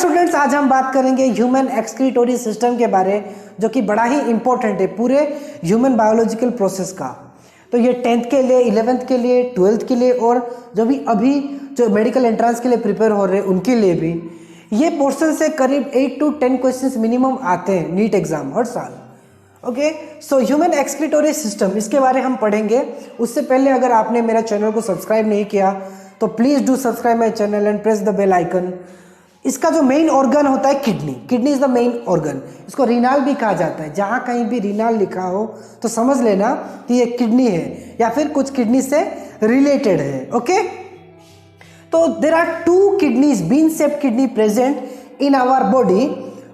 Students, आज हम बात करेंगे ह्यूमन एक्सक्रीटोरी सिस्टम के बारे, जो कि बड़ा ही इंपॉर्टेंट है पूरे ह्यूमन बायोलॉजिकल प्रोसेस का। तो ये 10th के लिए, 11th के लिए, 12th के लिए और जो भी अभी जो मेडिकल एंट्रेंस के लिए प्रिपेयर हो रहे हैं उनके लिए भी ये पोर्शन से करीब 8 to 10 क्वेश्चंस मिनिमम आते हैं नीट एग्जाम हर साल। ओके, सो ह्यूमन एक्सक्रीटोरी सिस्टम, इसके बारे हम पढ़ेंगे। उससे पहले अगर आपने मेरा चैनल को सब्सक्राइब नहीं किया तो please do subscribe my channel and press the bell icon. इसका जो मेन ऑर्गन होता है kidney is the main organ. इसको रीनाल भी कहा जाता है। जहाँ कहीं भी रीनाल लिखा हो तो समझ लेना कि ये किडनी है या फिर कुछ किडनी से रिलेटेड है। ओके, तो there are 2 kidneys, bean shaped kidney present in our body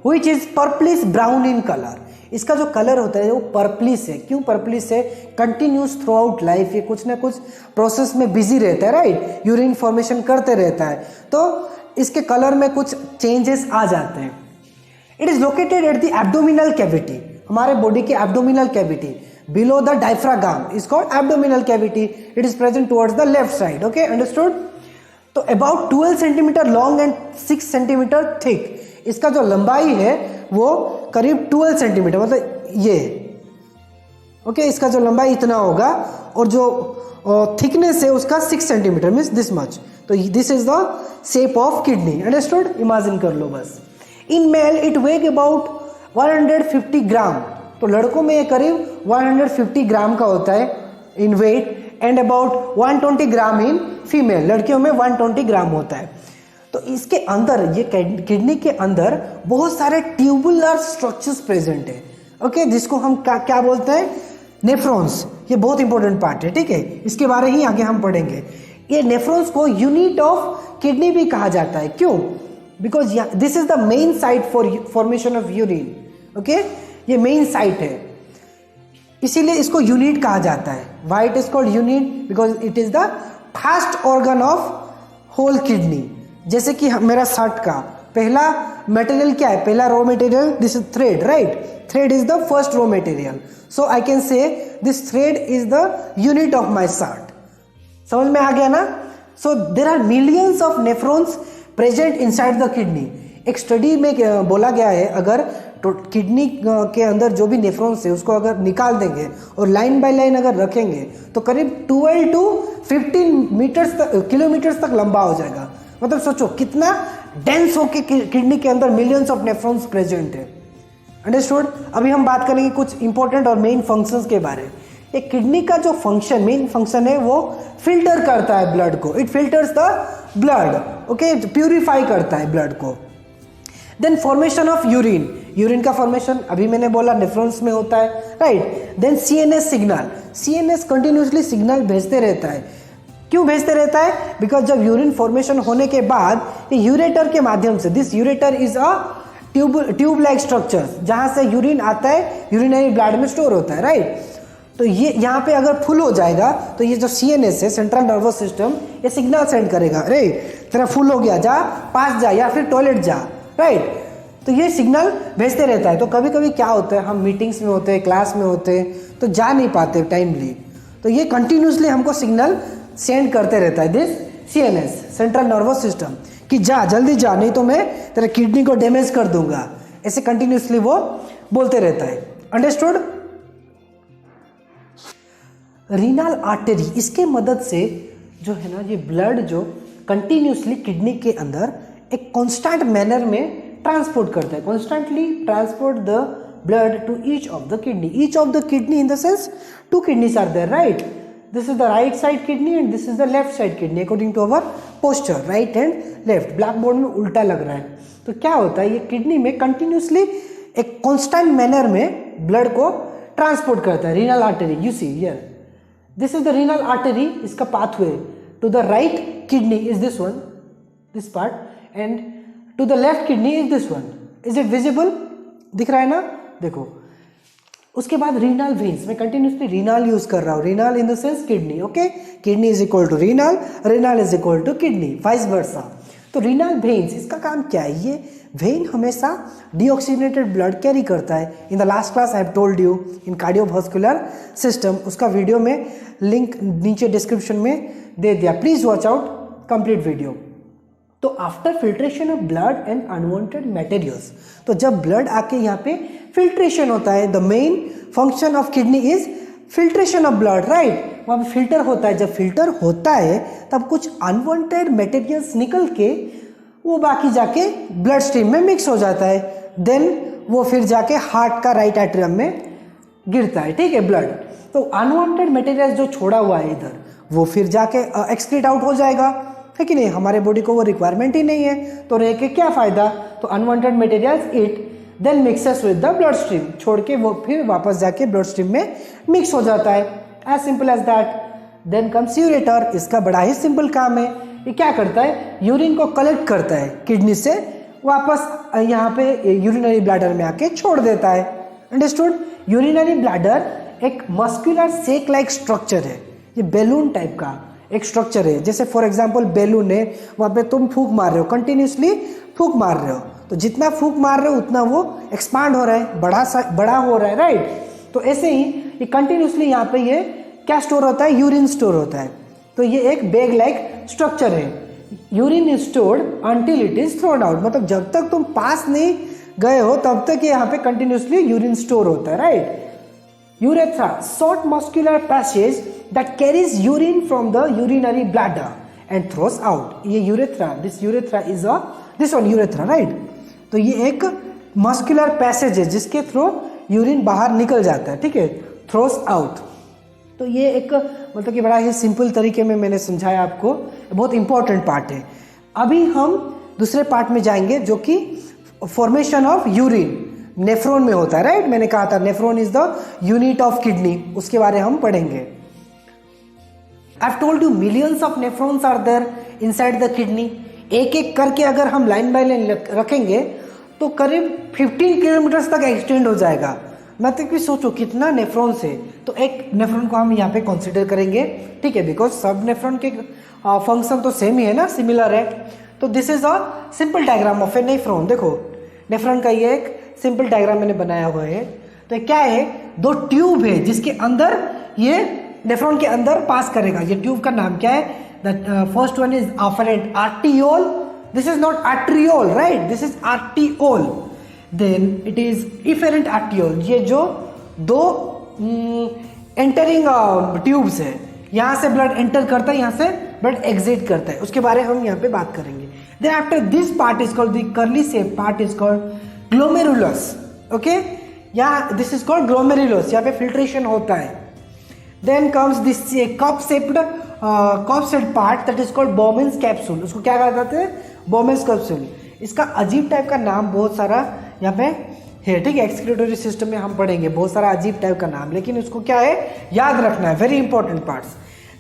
which is purplish brown in colour. इसका जो कलर होता है वो पर्पलिश है। क्यों पर्पलिश है? कंटिन्यूस थ्रू आउट लाइफ ये कुछ ना कुछ प्रोसेस में बिजी रहता है, राइट, यूरिन फॉर्मेशन करते रहता है, तो इसके कलर में कुछ चेंजेस आ जाते हैं। It is located at the abdominal cavity, हमारे बॉडी के abdominal cavity below the diaphragm is called abdominal cavity. It is present towards the left side. Okay, understood. तो about 12 centimetre long and 6 centimetre thick. इसका जो लंबाई है वो करीब 12 centimetre, मतलब ये। ओके, इसका जो लंबाई इतना होगा और जो थिकनेस है उसका 6 सेंटीमीटर, मीन्स दिस मच। तो this is the shape of kidney. Understood? Imagine कर लो बस। इन मेल इट वेग अबाउट 150 ग्राम। तो लड़कों में ये करीब 150 ग्राम का होता है in weight and about 120 gram in female. लड़कियों में 120 ग्राम होता है। तो इसके अंदर, ये किडनी के अंदर बहुत सारे ट्यूबुलर स्ट्रक्चर्स प्रेजेंट है। ओके, जिसको हम क्या बोलते हैं? नेफ्रॉन्स। ये बहुत इंपॉर्टेंट पार्ट है, ठीक है, इसके बारे ही आगे हम पढ़ेंगे। ये नेफ्रॉन्स को यूनिट ऑफ किडनी भी कहा जाता है। क्यों? Because this is the main site for formation of urine. Okay, ये मेन साइट है, इसीलिए इसको यूनिट कहा जाता है। Why it is called unit? Because it is the first organ of whole kidney. जैसे कि मेरा शर्ट का पहला मटेरियल क्या है? पहला raw material, this is thread, right. Thread is the first raw material, so I can say this thread is the unit of my shirt. समझ में आ गया ना? So there are millions of nephrons present inside the kidney. एक study में बोला गया है, अगर किडनी के अंदर जो भी नेफ्रॉन्स है उसको अगर निकाल देंगे और लाइन बाय लाइन अगर रखेंगे तो करीब 12 to 15 किलोमीटर्स तक लंबा हो जाएगा। मतलब सोचो कितना डेंस होके किडनी के अंदर मिलियंस ऑफ नेफ्रॉन्स प्रेजेंट है। अंडरस्टूड? अभी हम बात करेंगे कुछ इंपॉर्टेंट और मेन फंक्शंस के बारे। एक किडनी का जो फंक्शन, मेन फंक्शन है, वो फिल्टर करता है ब्लड को। It filters the blood, okay, purify करता है ब्लड को। Then formation of urine, urine का फॉर्मेशन अभी मैंने बोला नेफ्रॉन्स में होता है, right. Then CNS signal, CNS continuously signal भेजते रहता है। क्यों भेजते रहता है? बिकॉज जब यूरिन फॉर्मेशन होने के बाद ये यूरेटर के माध्यम से, this ureter is a tube like structure, जहां से यूरिन आता है, यूरिनरी ब्लड में स्टोर होता है, राइट। तो ये यहाँ पे अगर फुल हो जाएगा तो ये जो सीएनएस है, सेंट्रल नर्वस सिस्टम, ये सिग्नल सेंड करेगा, राइट, तेरा फुल हो गया, जा पास जा या फिर टॉयलेट जा, राइट। तो ये सिग्नल भेजते रहता है। तो कभी कभी क्या होता है, हम मीटिंग्स में होते हैं, क्लास में होते हैं, तो जा नहीं पाते टाइमली, तो ये कंटिन्यूसली हमको सिग्नल सेंड करते रहता है, this CNS, central nervous system, कि जा जल्दी जा, नहीं तो मैं तेरे किडनी को डैमेज कर दूंगा। ऐसे कंटिन्यूसली वो बोलते रहता है। अंडरस्टूड? रीनल आर्टरी, इसके मदद से जो है ना, ये ब्लड जो कंटिन्यूसली किडनी के अंदर एक कांस्टेंट मैनर में ट्रांसपोर्ट करता है, constantly transport the blood to each of the kidney. Each of the kidney in the sense 2 kidneys are there, right. This is the right side kidney and this is the left side kidney according to our posture, right and left. Blackboard में उल्टा लग रहा है। तो क्या होता है, ये किडनी में कंटिन्यूसली एक कांस्टेंट मैनर में ब्लड को ट्रांसपोर्ट करता है। Renal artery, you see here, this is the renal artery, इसका pathway to the right kidney is this one, this part, and to the left kidney is this one. Is it visible? दिख रहा है ना? देखो, उसके बाद renal veins, मैं continuously renal use कर रहा हूँ, renal in the sense kidney, okay, kidney is equal to renal, renal is equal to kidney, vice versa. तो रीनल वेन्स, इसका काम क्या है? ये वेन हमेशा डीऑक्सीजनेटेड ब्लड कैरी करता है। In the last class I have told you in cardiovascular system, उसका वीडियो में लिंक नीचे डिस्क्रिप्शन में दे दिया, please watch out complete video. तो after filtration of blood and unwanted materials, तो जब ब्लड आके यहाँ पे फिल्ट्रेशन होता है, the main function of kidney is filtration of blood, right, वहाँ पे फिल्टर होता है, जब फिल्टर होता है तब कुछ अनवांटेड मटेरियल्स निकल के वो बाकी जाके ब्लड स्ट्रीम में मिक्स हो जाता है, देन वो फिर जाके हार्ट का राइट एट्रियम में गिरता है, ठीक है, ब्लड। तो अनवांटेड मटेरियल जो छोड़ा हुआ है इधर वो फिर जाके एक्सक्रीट आउट हो जाएगा, है कि नहीं, हमारे बॉडी को वो रिक्वायरमेंट ही नहीं है, तो रह के क्या फायदा। तो unwanted materials it then mixes with the blood stream, छोड़ के वो फिर वापस जाके ब्लड स्ट्रीम में मिक्स हो जाता है, as simple as that. Then comes ureter, इसका बड़ा ही सिंपल काम है, ये क्या करता है, यूरिन को कलेक्ट करता है किडनी से, वापस यहाँ पे यूरिनरी ब्लैडर में आके छोड़ देता है, अंडरस्टूड। यूरिनरी ब्लैडर एक मस्कुलर सेक लाइक स्ट्रक्चर है, ये बैलून टाइप का एक स्ट्रक्चर है, जैसे फॉर एग्जांपल बैलून है, वहाँ पे तुम फूंक मार रहे हो, कंटिन्यूसली फूंक मार रहे हो, तो जितना फूंक मार रहे हो उतना वो एक्सपांड हो रहा है, बड़ा हो रहा है, राइट। तो ऐसे ही ये कंटिन्यूसली यहाँ पे ये क्या स्टोर होता है, यूरिन स्टोर होता है, तो ये एक बैग लाइक स्ट्रक्चर है। Urine is stored until it is thrown out, मतलब जब तक तुम पास नहीं गए हो तब तक यहाँ पे कंटिन्यूसली यूरिन स्टोर होता है, right. Urethra, short muscular passage that carries urine from the urinary bladder and throws out, ये urethra, this urethra is a this one urethra, right. तो ये एक मस्कुलर पैसेज है जिसके थ्रू यूरिन बाहर निकल जाता है, ठीक है, थ्रोस आउट। तो ये एक मतलब कि बड़ा ही सिंपल तरीके में मैंने समझाया आपको, बहुत इंपॉर्टेंट पार्ट है। अभी हम दूसरे पार्ट में जाएंगे जो कि फॉर्मेशन ऑफ यूरिन नेफ्रॉन में होता है, राइट। मैंने कहा था nephron is the unit of kidney, उसके बारे हम पढ़ेंगे। I have told you millions of nephrons are there inside the kidney, एक एक करके अगर हम लाइन बाय लाइन रखेंगे तो करीब 15 किलोमीटर तक एक्सटेंड हो जाएगा। मतलब कि सोचो कितना नेफ्रॉन्स है, तो एक नेफ्रॉन को हम यहाँ पे कंसीडर करेंगे, ठीक है, बिकॉज सब नेफ्रॉन के फंक्शन तो सेम ही है ना, सिमिलर है। तो this is a simple diagram of A nephron, देखो नेफ्रॉन का ये एक सिंपल डायग्राम मैंने बनाया हुआ है। तो ये क्या है, दो ट्यूब है जिसके अंदर ये नेफ्रॉन के अंदर पास करेगा। ये ट्यूब का नाम क्या है, the first one is afferent arteriole, this is not arteriole, right, this is arteriole, then it is efferent arteriole, ये जो दो एंटरिंग ट्यूब्स है, यहाँ से ब्लड एंटर करता है, यहाँ से ब्लड एग्जिट करता है, उसके बारे में हम यहाँ पे बात करेंगे। Then after this part is called the curly shape part is called glomerulus, okay, यहाँ दिस इज कॉल्ड ग्लोमेरुलस, यहाँ पे फिल्ट्रेशन होता है। Then comes this cup shaped part that is called Bowman's capsule, उसको क्या कहा जाता है, बोमेन्स कैप्सूल। इसका अजीब टाइप का नाम बहुत सारा यहाँ पे है, ठीक है, एक्सक्रीटोरी सिस्टम में हम पढ़ेंगे बहुत सारा अजीब टाइप का नाम, लेकिन उसको क्या है याद रखना है, वेरी इंपॉर्टेंट पार्ट्स।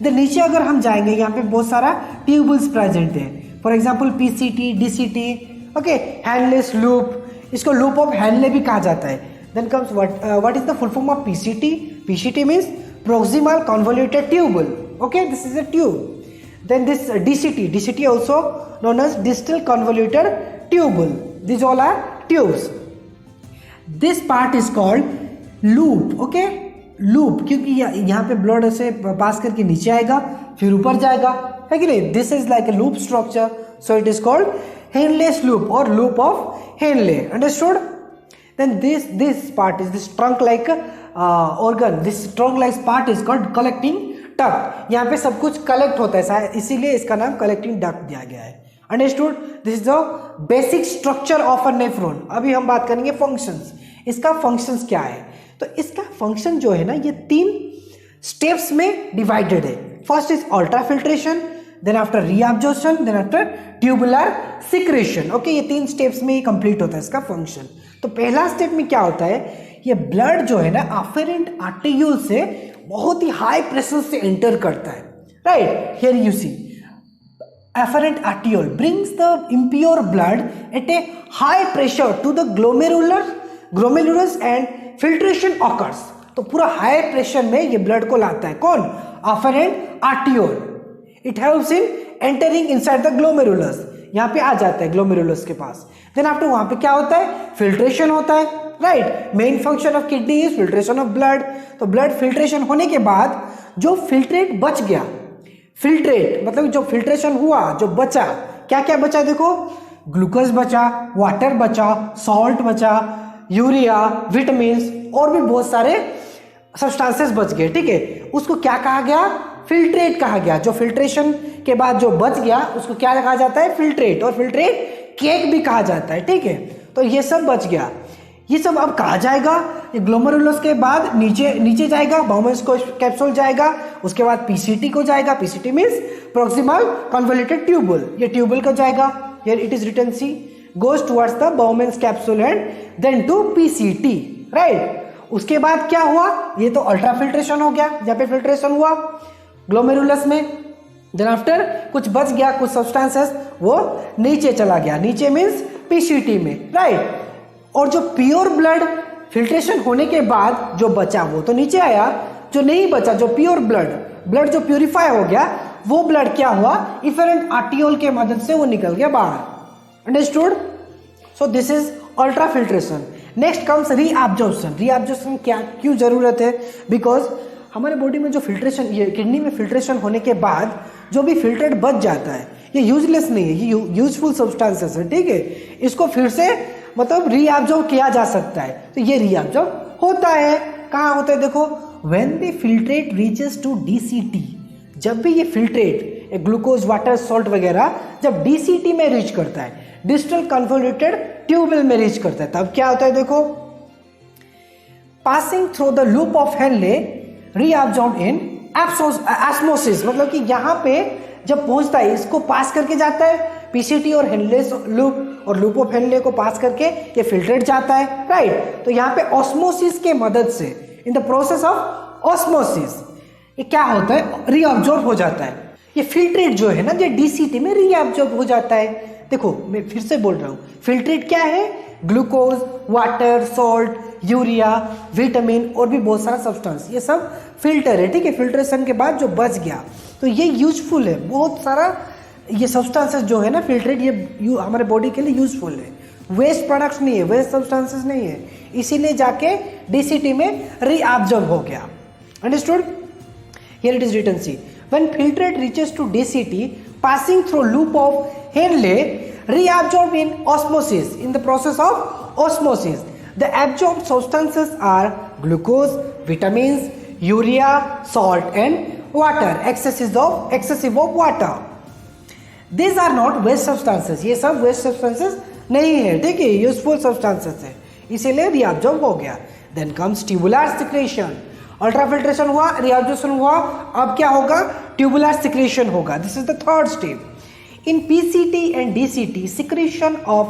देन नीचे अगर हम जाएंगे यहाँ पे बहुत सारा ट्यूबल्स प्रेजेंट है, for example PCT, DCT, okay, Henle's loop, इसको लूप ऑफ हैंडले भी कहा जाता है। Then comes what is the full form of PCT, PCT means proximal convoluted tubule, okay, this is a tube. Then this DCT also known as distal convoluted tubule, these all are tubes. This part is called loop, okay, loop, क्योंकि यहाँ पे blood ऐसे पास करके नीचे आएगा फिर ऊपर जाएगा, है कि नहीं, this is like a loop structure, so it is called Henle's loop or loop of Henle, understood? Then this part is this trunk like organ, this trunk like part is called collecting duct, यहाँ पे सब कुछ collect होता है, इसीलिए इसका नाम collecting duct दिया गया है, understood. This is the basic structure of a nephron. अभी हम बात करेंगे फंक्शंस, इसका फंक्शंस क्या है। तो इसका फंक्शन जो है ना, ये 3 स्टेप्स में डिवाइडेड है। First is ultra filtration, then after reabsorption, then after tubular secretion, okay, ये 3 स्टेप्स में ही कंप्लीट होता है इसका फंक्शन। तो पहला स्टेप में क्या होता है, ये ब्लड जो है ना अफेरेंट आर्टेरियोल से बहुत ही हाई प्रेशर से एंटर करता है, right, here you see afferent arteriole brings the impure blood at a high pressure to the glomerulus and filtration occurs। तो पूरा हाई प्रेशर में ये ब्लड को लाता है, कौन, afferent arteriole, it helps in entering inside the glomerulus, यहाँ पे आ जाता है ग्लोमेरुलस के पास। देन आफ्टर वहां पे क्या होता है, फिल्ट्रेशन होता है, right, main function of kidney is filtration of blood. तो ब्लड फिल्ट्रेशन होने के बाद जो फिल्ट्रेट बच गया, फिल्ट्रेट मतलब जो फिल्ट्रेशन हुआ जो बचा, क्या क्या बचा देखो, ग्लूकोज बचा, वाटर बचा, सॉल्ट बचा, यूरिया, विटामिन और भी बहुत सारे सब्सटेंसेस बच गए, ठीक है। उसको क्या कहा गया, फिल्ट्रेट कहा गया। जो फिल्ट्रेशन के बाद जो बच गया उसको क्या कहा जाता है, फिल्ट्रेट, और फिल्ट्रेट केक भी कहा जाता है, ठीक है। तो ये सब बच गया, ये सब अब कहा जाएगा, ये ग्लोमेरुलस के बाद नीचे जाएगा, बाउमेंस को कैप्सूल जाएगा, उसके बाद पीसीटी को जाएगा, PCT means proximal convoluted tubule, ये ट्यूबुल को जाएगा, here it is written see, goes towards the Bowman's capsule and then to PCT, right. उसके बाद क्या हुआ, ये तो अल्ट्रा फिल्ट्रेशन हो गया, जहाँ पे फिल्ट्रेशन हुआ ग्लोमेरुलस में, देन आफ्टर कुछ बच गया, कुछ सब्सटेंसेस वो नीचे चला गया, नीचे मींस पीसीटी में, राइट। और जो प्योर ब्लड फिल्ट्रेशन होने के बाद जो बचा वो तो नीचे आया, जो नहीं बचा, जो प्योर ब्लड जो प्यूरिफाई हो गया, वो ब्लड क्या हुआ, इफेरेंट आर्टियोल के मदद से वो निकल गया बाहर, understood. So this is ultra filtration. Next comes reabsorption. Reabsorption क्या क्यों जरूरत है, बिकॉज हमारे बॉडी में जो फिल्ट्रेशन, ये किडनी में फिल्ट्रेशन होने के बाद जो भी फिल्ट्रेट बच जाता है, ये यूजलेस नहीं है, ये यूजफुल सब्सटेंसेस है, ठीक है। इसको फिर से मतलब रीअब्जॉर्ब किया जा सकता है, तो ये रीअब्जॉर्ब होता है। कहाँ होता है देखो, when the filtrate reaches to DCT, जब भी ये फिल्ट्रेट ग्लूकोज, वाटर, सॉल्ट वगैरह जब डीसीटी में रीच करता है, डिस्टल कन्वोल्यूटेड ट्यूबुल में रीच करता है, तब क्या होता है देखो, passing through the loop of Henley reabsorb in osmosis, मतलब कि यहाँ पे जब पहुंचता है इसको पास करके जाता है, पीसीटी और हेनले लूप, और लूप ऑफ हेनले को पास करके ये फिल्ट्रेट जाता है, राइट। तो यहाँ पे ऑस्मोसिस के मदद से, in the process of osmosis, ये क्या होता है, रीअब्जॉर्ब हो जाता है। ये फिल्ट्रेट जो है ना, ये डीसीटी में रीअब्जॉर्ब हो जाता है। देखो मैं फिर से बोल रहा हूँ, फिल्ट्रेट क्या है, glucose, water, salt, urea, vitamin और भी बहुत सारा सब्सटेंस, ये सब फिल्टर है, ठीक है। फिल्ट्रेशन के बाद जो बच गया तो ये यूजफुल है, बहुत सारा ये सब्सटेंसेस जो है ना फिल्ट्रेट, ये हमारे बॉडी के लिए यूजफुल है, वेस्ट प्रोडक्ट्स नहीं है, वेस्ट सब्सटेंसेस नहीं है, इसीलिए जाके डीसीटी में रीअब्जॉर्ब हो गया, understood. Here it is written see, when filtrate reaches to DCT passing through loop of Henle reabsorb in osmosis, in the process of osmosis the absorbed substances are glucose, vitamins, urea, salt and water, excessive of water. These are not waste substances, ये सब waste substances नहीं है, ठीक है, useful substances है, इसीलिए reabsorb हो गया। Then comes tubular secretion, ultra filtration हुआ, रीअब्जॉर्प्शन हुआ, अब क्या होगा, ट्यूबुलर सिक्रेशन होगा। This is the third step. In PCT and DCT, secretion of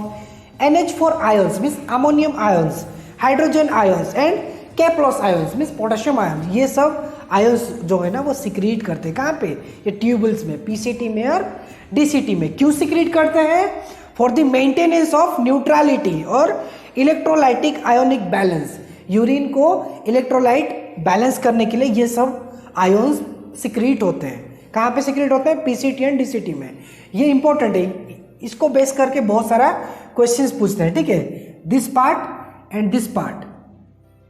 NH4 ions means ammonium ions, hydrogen ions and K+ ions means potassium ions, ये सब ions जो है ना वो सिक्रीट करते हैं, कहाँ पे, ये ट्यूबल्स में, PCT में और DCT में। क्यों सिक्रीट करते हैं, for the maintenance of neutrality और इलेक्ट्रोलाइटिक आयोनिक बैलेंस, यूरिन को इलेक्ट्रोलाइट बैलेंस करने के लिए ये सब आयोन्स सिक्रीट होते हैं। कहाँ पे सिक्रेट होते हैं, पीसीटी एंड डीसीटी में। ये इंपॉर्टेंट है, इसको बेस करके बहुत सारा क्वेश्चंस पूछते हैं, ठीक है। This part and this part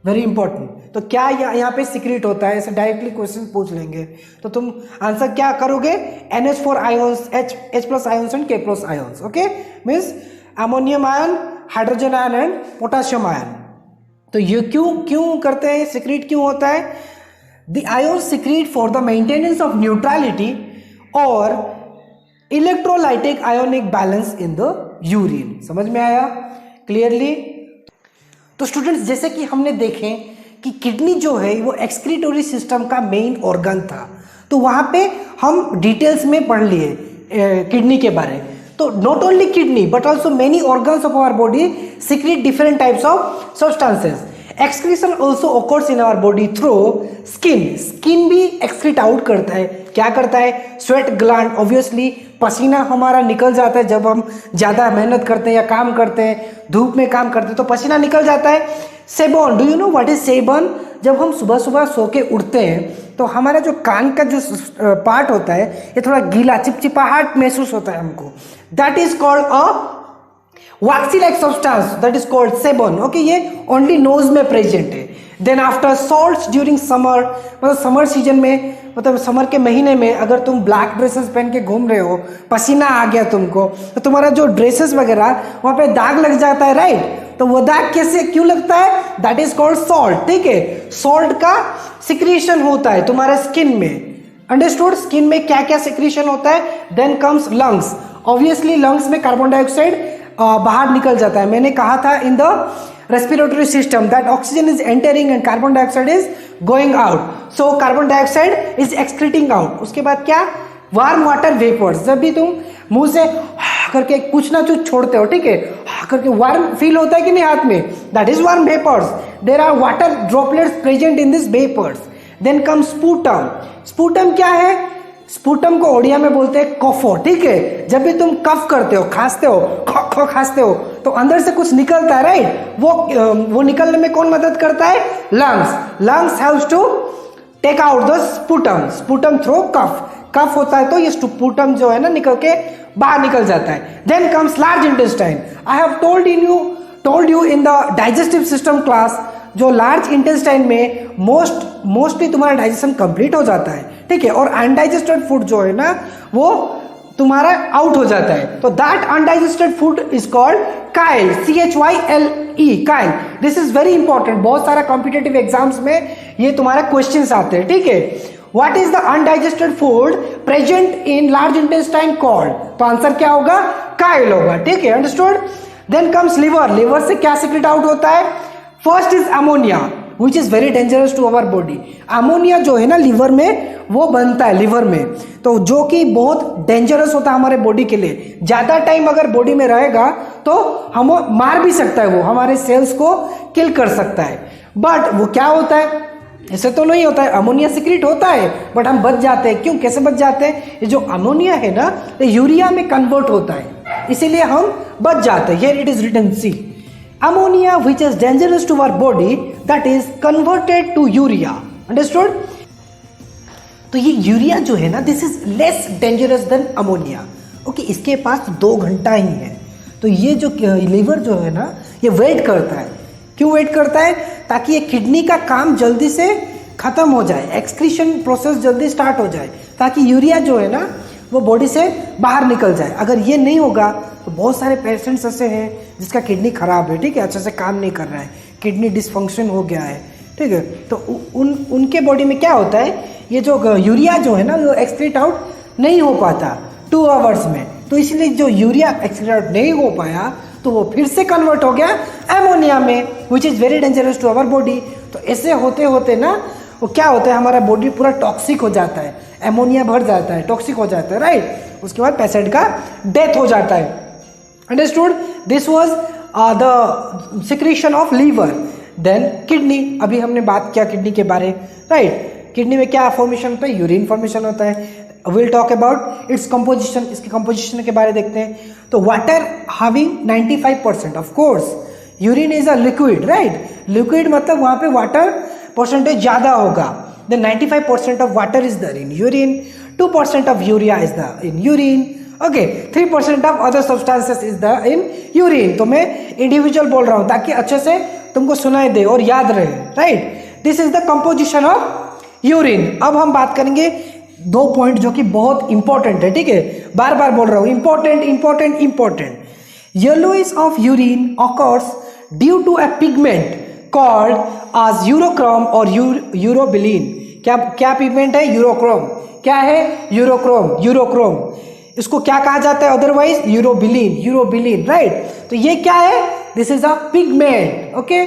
very important. तो क्या यहाँ पे सिक्रेट होता है, ऐसे डायरेक्टली क्वेश्चन पूछ लेंगे तो तुम आंसर क्या करोगे, NH4 ions, H+ ions and K+ ions, okay, means ammonium ion, hydrogen ion and potassium ion. तो ये क्यों करते हैं, सिक्रेट क्यों होता है, The ions secrete for the maintenance of neutrality or electrolytic ionic balance in the urine। समझ में आया क्लियरली। तो स्टूडेंट्स जैसे कि हमने देखें कि किडनी जो है वो एक्सक्रीटोरी सिस्टम का मेन ऑर्गन था, तो वहाँ पे हम डिटेल्स में पढ़ लिए किडनी के बारे। तो not only kidney but also many organs of our body secrete different types of substances. Excretion also occurs in our body through skin, skin भी एक्सक्रीट आउट करता है, क्या करता है, स्वेट ग्लैंड, ऑब्वियसली पसीना हमारा निकल जाता है जब हम ज़्यादा मेहनत करते हैं या काम करते हैं, धूप में काम करते हैं तो पसीना निकल जाता है। Seven, do you know what is seven, जब हम सुबह सुबह सो के उठते हैं तो हमारा जो कान का जो पार्ट होता है ये थोड़ा गीला चिपचिपाहट महसूस होता है हमको, that is called a waxy like substance, that is called sebum, okay. ये ओनली नोज में प्रेजेंट है, then after salts during summer, मतलब समर सीजन में, मतलब समर के महीने में अगर तुम ब्लैक ड्रेसेस पहन के घूम रहे हो, पसीना आ गया तुमको, तो तुम्हारा जो ड्रेसेस वगैरह वहाँ पे दाग लग जाता है, राइट। तो वो दाग कैसे क्यों लगता है, दैट इज कॉल्ड सॉल्ट, ठीक है। सॉल्ट का सिक्रीशन होता है तुम्हारे स्किन में, अंडरस्टूड। स्किन में क्या क्या सिक्रीशन होता है, then comes lungs. Obviously lungs में कार्बन डाइऑक्साइड बाहर निकल जाता है। मैंने कहा था in the respiratory system that oxygen is entering and carbon dioxide is going out, so carbon dioxide is excreting out. उसके बाद क्या, वार्म वाटर वेपर्स। जब भी तुम मुंह से करके कुछ ना कुछ छोड़ते हो, ठीक है, करके वार्म फील होता है कि नहीं हाथ में, that is warm vapours. There are water droplets present in this vapours. Then come sputum. Sputum क्या है, स्पूटम को ओडिया में बोलते हैं कफो, ठीक है। जब भी तुम कफ करते हो, खांसते हो, खांसते हो, तो अंदर से कुछ निकलता है, राइट। वो निकलने में कौन मदद करता है, lungs. Lungs haves to take out the sputum, sputum through cough. Cough होता है तो ये स्पूटम जो है ना निकल के बाहर निकल जाता है। Then comes large intestine. I have told you in the digestive system class, जो लार्ज इंटेस्टाइन में मोस्टली तुम्हारा डाइजेशन कंप्लीट हो जाता है, ठीक है, और अनडाइजेस्टेड फूड जो है ना वो तुम्हारा आउट हो जाता है। तो that undigested food is called Kyle, CHYLE, Kyle. This is very important, बहुत सारा कॉम्पिटेटिव एग्जाम्स में ये तुम्हारा क्वेश्चंस आते हैं, ठीक है। What is the undigested food present in large intestine called, तो आंसर क्या होगा, काइल होगा, ठीक है, understood. Then comes liver. Liver से क्या सीक्रेट आउट होता है, first is ammonia which is very dangerous to our body. Ammonia जो है ना लिवर में वो बनता है, लिवर में, तो जो कि बहुत डेंजरस होता है हमारे बॉडी के लिए। ज्यादा टाइम अगर बॉडी में रहेगा तो हम मार भी सकता है, वो हमारे सेल्स को किल कर सकता है। बट वो क्या होता है, ऐसे तो नहीं होता है, अमोनिया सीक्रेट होता है बट हम बच जाते हैं। क्यों, कैसे बच जाते हैं, ये जो अमोनिया है ना तो यूरिया में कन्वर्ट होता है, इसीलिए हम बच जाते हैं। Here it is written, see ammonia which is dangerous to our body that is converted to urea, understood। तो ये यूरिया जो है ना this is less dangerous than ammonia, okay. इसके पास 2 घंटा ही है, तो ये जो लीवर जो है ना ये वेट करता है। क्यों वेट करता है, ताकि ये किडनी का काम जल्दी से खत्म हो जाए, एक्सक्रीशन प्रोसेस जल्दी स्टार्ट हो जाए, ताकि यूरिया जो है ना वो बॉडी से बाहर निकल जाए। अगर ये नहीं होगा तो बहुत सारे पेशेंट्स ऐसे हैं जिसका किडनी खराब है, ठीक है, अच्छे से काम नहीं कर रहा है, किडनी डिसफंक्शन हो गया है, ठीक है। तो उनके बॉडी में क्या होता है, ये जो यूरिया जो है ना वो एक्सक्रीट आउट नहीं हो पाता 2 आवर्स में, तो इसलिए जो यूरिया एक्सक्रीट आउट नहीं हो पाया तो वो फिर से कन्वर्ट हो गया एमोनिया में, which is very dangerous to our body. तो ऐसे होते होते ना वो क्या होता है, हमारा बॉडी पूरा टॉक्सिक हो जाता है, एमोनिया भर जाता है, टॉक्सिक हो जाता है, राइट। उसके बाद पेशेंट का डेथ हो जाता है, understood. This was the secretion of liver. Then kidney, अभी हमने बात किया किडनी के बारे, राइट। किडनी में क्या फॉर्मेशन होता है, यूरिन फॉर्मेशन होता है। Will talk about its composition, इसके कंपोजिशन के बारे में देखते हैं। तो water having 95%, of course urine is a liquid, right. Liquid मतलब वहाँ पे वाटर परसेंटेज ज़्यादा होगा। Then 95% of water is there in urine, 2% of urea is there in urine, okay, 3% of other substances is there in urine। तो मैं individual बोल रहा हूँ ताकि अच्छे से तुमको सुनाई दे और याद रहे, right. This is the composition of urine. अब हम बात करेंगे 2 पॉइंट जो कि बहुत इंपॉर्टेंट है, ठीक है, बार बार बोल रहा हूँ, important important important. Yellowish of urine occurs due to a pigment called as urochrome और यूरोबिलिन। क्या पिगमेंट है, यूरोक्रोम। क्या है, यूरोक्रोम। इसको क्या कहा जाता है अदरवाइज, यूरोबिलिन, राइट। तो ये क्या है, this is a pigment, okay.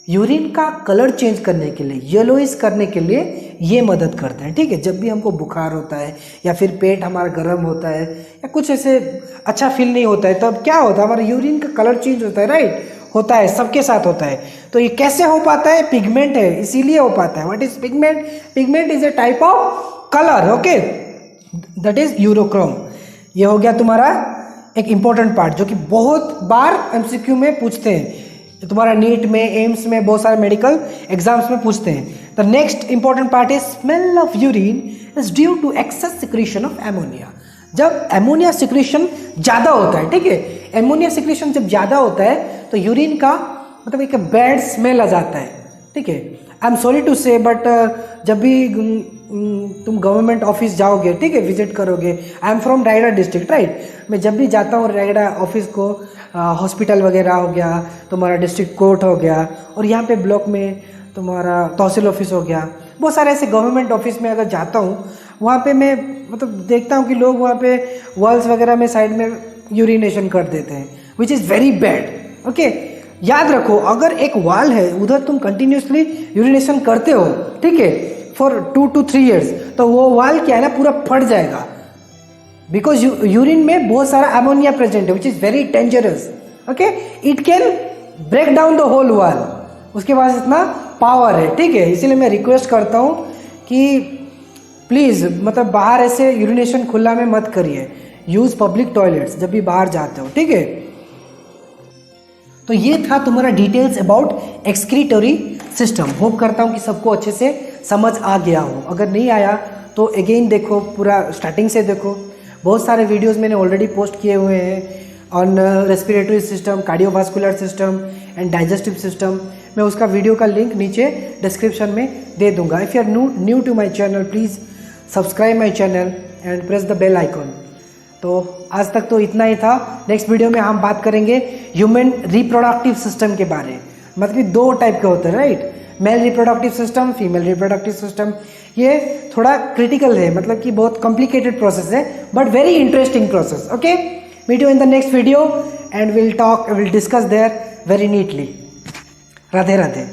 Urine का कलर चेंज करने के लिए, येलोइश करने के लिए ये मदद करते हैं, ठीक है। जब भी हमको बुखार होता है या फिर पेट हमारा गर्म होता है या कुछ ऐसे अच्छा फील नहीं होता है, तब क्या होता है, हमारा यूरिन का कलर चेंज होता है, राइट, होता है, सबके साथ होता है। तो ये कैसे हो पाता है, पिगमेंट है इसीलिए हो पाता है। What is pigment, pigment is a type of colour, okay, that is urochrome. ये हो गया तुम्हारा एक इंपॉर्टेंट पार्ट जो कि बहुत बार एमसीक्यू में पूछते हैं, तुम्हारा नीट में, एम्स में, बहुत सारे मेडिकल एग्जाम्स में पूछते हैं। The next important part is smell of urine is due to excess secretion of ammonia. जब एमोनिया सिक्रीशन ज़्यादा होता है, ठीक है, एमोनिया सिक्रीशन जब ज़्यादा होता है तो यूरिन का मतलब एक बैड स्मेल आ जाता है, ठीक है। आई एम सॉरी टू से बट जब भी तुम गवर्नमेंट ऑफिस जाओगे, ठीक है, विजिट करोगे, I am from Raigarh district, right, मैं जब भी जाता हूँ रायगढ़ ऑफिस को, हॉस्पिटल वगैरह हो गया, तुम्हारा डिस्ट्रिक्ट कोर्ट हो गया, और यहाँ पे ब्लॉक में तुम्हारा तहसील ऑफिस हो गया, बहुत सारे ऐसे गवर्नमेंट ऑफिस में अगर जाता हूँ, वहाँ पे मैं मतलब देखता हूँ कि लोग वहाँ पे वॉल्स वगैरह में साइड में यूरिनेशन कर देते हैं, विच इज़ वेरी बैड। ओके, याद रखो, अगर एक वॉल है उधर तुम कंटिन्यूसली यूरिनेशन करते हो, ठीक है, फॉर 2 to 3 years, तो वो वॉल क्या है ना, पूरा फट जाएगा, बिकॉज यूरिन में बहुत सारा अमोनिया प्रेजेंट है, which is very dangerous. Okay, it can break down the whole wall, उसके पास इतना पावर है, ठीक है। इसीलिए मैं रिक्वेस्ट करता हूँ कि प्लीज़ मतलब बाहर ऐसे यूरिनेशन खुला में मत करिए, यूज़ पब्लिक टॉयलेट्स जब भी बाहर जाते हो, ठीक है। तो ये था तुम्हारा डिटेल्स अबाउट एक्सक्रीटोरी सिस्टम। होप करता हूँ कि सबको अच्छे से समझ आ गया हो। अगर नहीं आया तो अगेन देखो, पूरा स्टार्टिंग से देखो, बहुत सारे वीडियोस मैंने ऑलरेडी पोस्ट किए हुए हैं on respiratory system, cardiovascular system and digestive system. मैं उसका वीडियो का लिंक नीचे डिस्क्रिप्शन में दे दूंगा। If you are new to my channel, please subscribe my channel and press the bell icon. तो आज तक तो इतना ही था। नेक्स्ट वीडियो में हम बात करेंगे ह्यूमन रिप्रोडक्टिव सिस्टम के बारे में। मतलब कि 2 टाइप के होते हैं, right, male reproductive system, female reproductive system. ये थोड़ा क्रिटिकल है, मतलब कि बहुत कॉम्प्लिकेटेड प्रोसेस है, but very interesting process. Okay, meet you in the next video and will discuss there very neatly. Radhe Radhe.